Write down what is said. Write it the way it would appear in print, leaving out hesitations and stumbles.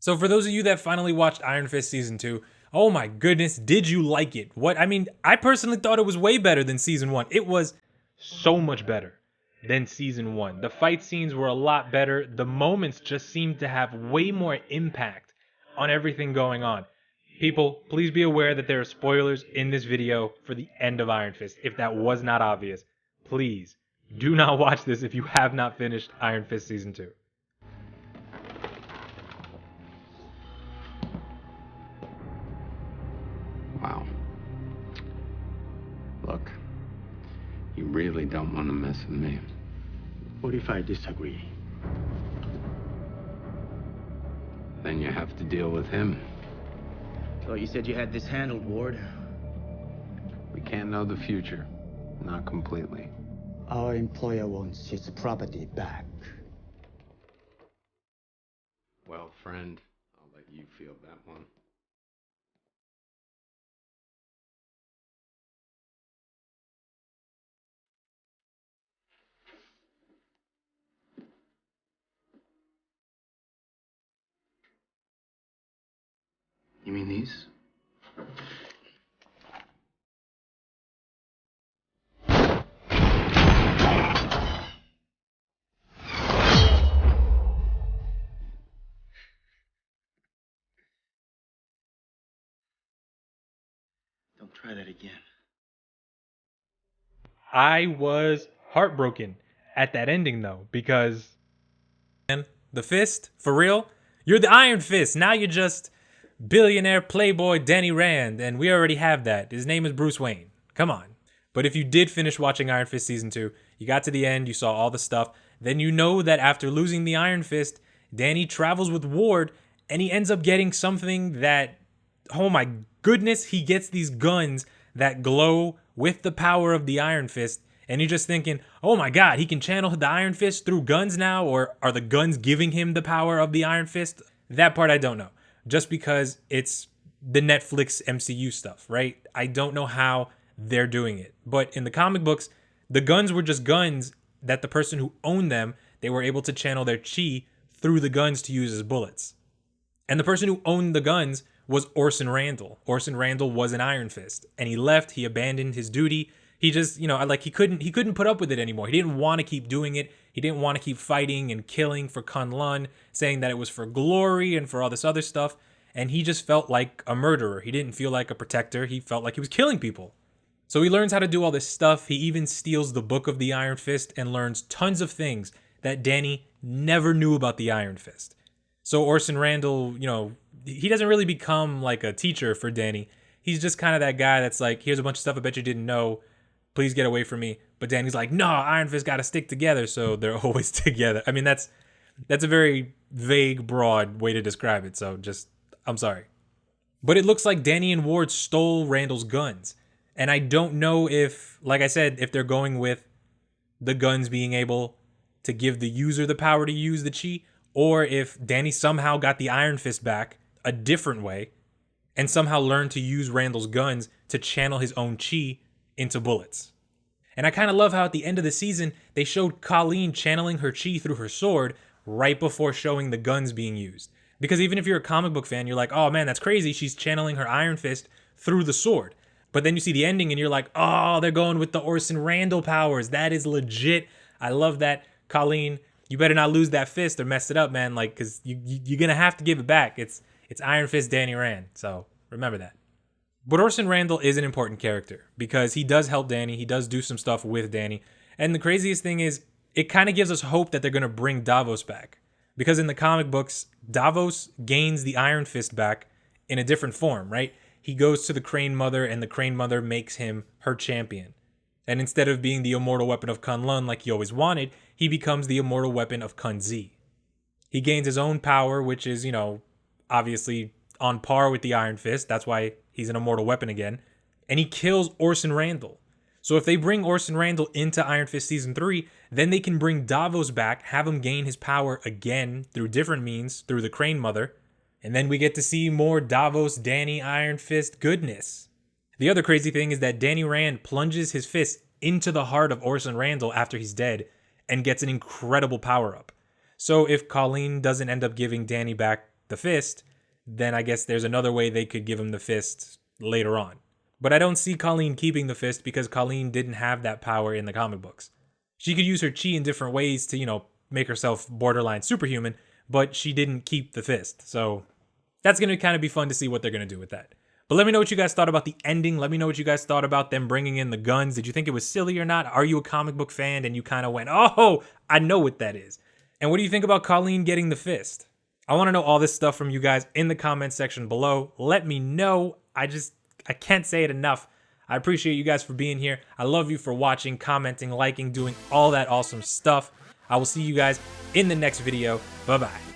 So for those of you that finally watched Iron Fist Season 2, oh my goodness, did you like it? I personally thought it was way better than Season 1. It was so much better than Season 1. The fight scenes were a lot better. The moments just seemed to have way more impact on everything going on. People, please be aware that there are spoilers in this video for the end of Iron Fist. If that was not obvious, please do not watch this if you have not finished Iron Fist Season 2. Wow. Look, you really don't want to mess with me. What if I disagree? Then you have to deal with him. Thought you said you had this handled, Ward. We can't know the future. Not completely. Our employer wants his property back. Well, friend, I'll let you field that one. You mean these? Don't try that again. I was heartbroken at that ending though, because the Fist, for real, you're the Iron Fist. Now you're just billionaire playboy Danny Rand, and we already have that. His name is Bruce Wayne. Come on. But if you did finish watching Iron Fist Season 2, you got to the end, you saw all the stuff, then you know that after losing the Iron Fist, Danny travels with Ward, and he ends up getting something that, oh my goodness, he gets these guns that glow with the power of the Iron Fist, and you're just thinking, oh my god, he can channel the Iron Fist through guns now, or are the guns giving him the power of the Iron Fist? That part I don't know, just because it's the Netflix MCU stuff, right? I don't know how they're doing it, but in the comic books, the guns were just guns that the person who owned them, they were able to channel their chi through the guns to use as bullets. And the person who owned the guns was Orson Randall. Orson Randall was an Iron Fist, and he left. He abandoned his duty. He just, he couldn't put up with it anymore. He didn't want to keep doing it. He didn't want to keep fighting and killing for Kunlun, saying that it was for glory and for all this other stuff. And he just felt like a murderer. He didn't feel like a protector. He felt like he was killing people. So he learns how to do all this stuff. He even steals the book of the Iron Fist and learns tons of things that Danny never knew about the Iron Fist. So Orson Randall, he doesn't really become like a teacher for Danny. He's just kind of that guy that's like, here's a bunch of stuff I bet you didn't know. Please get away from me. But Danny's like, no, Iron Fist got to stick together. So they're always together. I mean, that's a very vague, broad way to describe it. So I'm sorry. But it looks like Danny and Ward stole Randall's guns. And I don't know if, like I said, if they're going with the guns being able to give the user the power to use the chi, or if Danny somehow got the Iron Fist back a different way and somehow learned to use Randall's guns to channel his own chi into bullets. And I kind of love how at the end of the season, they showed Colleen channeling her chi through her sword right before showing the guns being used. Because even if you're a comic book fan, you're like, oh man, that's crazy. She's channeling her Iron Fist through the sword. But then you see the ending and you're like, oh, they're going with the Orson Randall powers. That is legit. I love that. Colleen, you better not lose that fist or mess it up, man. Like, because you're going to have to give it back. It's Iron Fist Danny Rand. So remember that. But Orson Randall is an important character because he does help Danny. He does do some stuff with Danny. And the craziest thing is, it kind of gives us hope that they're going to bring Davos back. Because in the comic books, Davos gains the Iron Fist back in a different form, right? He goes to the Crane Mother, and the Crane Mother makes him her champion. And instead of being the immortal weapon of Kunlun like he always wanted, he becomes the immortal weapon of Kunzi. He gains his own power, which is, obviously on par with the Iron Fist. That's why he's an immortal weapon again. And he kills Orson Randall. So if they bring Orson Randall into Iron Fist Season 3, then they can bring Davos back, have him gain his power again through different means, through the Crane Mother. And then we get to see more Davos, Danny, Iron Fist goodness. The other crazy thing is that Danny Rand plunges his fist into the heart of Orson Randall after he's dead and gets an incredible power-up. So if Colleen doesn't end up giving Danny back the fist, then I guess there's another way they could give him the fist later on. But I don't see Colleen keeping the fist because Colleen didn't have that power in the comic books. She could use her chi in different ways to, make herself borderline superhuman, but she didn't keep the fist. So that's going to kind of be fun to see what they're going to do with that. But let me know what you guys thought about the ending. Let me know what you guys thought about them bringing in the guns. Did you think it was silly or not? Are you a comic book fan and you kind of went, oh, I know what that is? And what do you think about Colleen getting the fist? I want to know all this stuff from you guys in the comment section below. Let me know. I can't say it enough. I appreciate you guys for being here. I love you for watching, commenting, liking, doing all that awesome stuff. I will see you guys in the next video. Bye-bye.